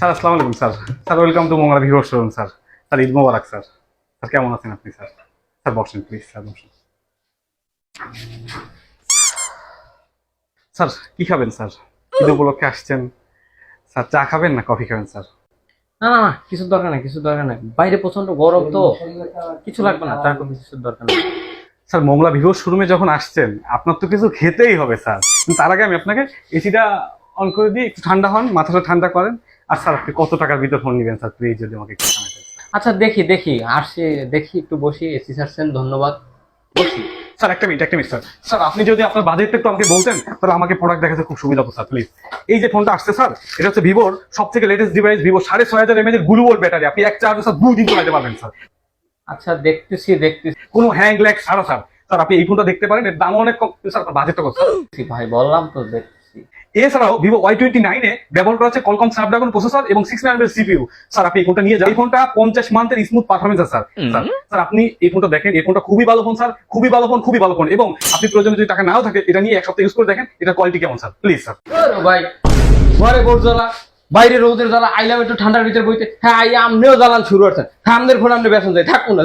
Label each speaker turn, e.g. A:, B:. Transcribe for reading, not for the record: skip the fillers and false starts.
A: Sir আসসালামু আলাইকুম sir. Sir welcome to Mangla Vivo showroom sir. Sir Eid মোবারক স্যার। স্যার কেমন আছেন আপনি স্যার? স্যার বসেন প্লিজ স্যার বসেন। স্যার কি খাবেন স্যার? ঈদ উপলক্ষে আসছেন স্যার, চা খাবেন না কফি খাবেন স্যার?
B: না না না, কিছুর দরকার নাই, কিছুর দরকার নাই। বাইরে প্রচন্ড গরম তো, কিছু লাগবে না, চা কফি কিছুর দরকার নেই।
A: স্যার মঙ্গলা ভিভো শোরুমে যখন আসছেন আপনার তো কিছু খেতেই হবে স্যার, কিন্তু তার আগে আমি আপনাকে এসিটা অন করে দিয়ে একটু ঠান্ডা হন, মাথাটা ঠান্ডা করেন। আর স্যার আপনি কত টাকার ভিতর ফোন নেবেন স্যার, প্লিজ যদি আমাকে একটু জানাতেন।
B: আচ্ছা দেখি দেখি আসছে, দেখি একটু বসি। এসি ছাড়ছেন, ধন্যবাদ, বসি।
A: স্যার একটা মিনিট স্যার। স্যার আপনি যদি আপনার বাজেটটা একটু আমাকে বলতেন তাহলে আমাকে প্রোডাক্ট দেখাতে খুব সুবিধা হতো স্যার, প্লিজ। এই যে ফোনটা আসছে স্যার, এটা হচ্ছে ভিভোর সব থেকে লেটেস্ট ডিভাইস, ভিভো 6500 mAh এর গ্লুওর ব্যাটারি। আপনি এক চার্জে স্যার 2 দিন চালাতে পারবেন স্যার,
B: আচ্ছা দেখতেছি দেখতেছি
A: কোনো হ্যাং ল্যাগ ছাড়া স্যার। স্যার আপনি এই ফোনটা দেখতে পারেন, এর দাম অনেক কম, কিন্তু স্যার আপনার বাজেটটা কত স্যার?
B: ভাই, বললাম তো দেখতেছি।
A: এছাড়াও ভিভো Y29 এ ব্যবহার করা হচ্ছে কলকম স্ন্যাপড্রাগন প্রসেসর এবং 6 নানোমিটার সিপিইউ। স্যার আপনি এই ফোনটা নিয়ে যান, এই ফোনটা 50 মান্থের স্মুথ পারফরমেন্স আছে স্যার। স্যার স্যার আপনি এই ফোনটা দেখেন, এই ফোনটা খুবই ভালো ফোন স্যার, খুবই ভালো ফোন, খুবই ভালো ফোন। এবং আপনি প্রয়োজনে যদি টাকা নাও থাকে এটা নিয়ে এক সপ্তাহ ইউজ করে দেখেন এটা কোয়ালিটি কেমন স্যার, প্লিজ স্যার।
B: আরে ভাই, ঘরে বোর জ্বালা, বাইরে রোদের জ্বালা, আইলাম একটু ঠান্ডার ভিতরে বইতে। হ্যাঁ, আমনেও জ্বালান শুরু করছেন। হ্যাঁ, আমদের ফোন আপনি বেসন যায় থাকুন না।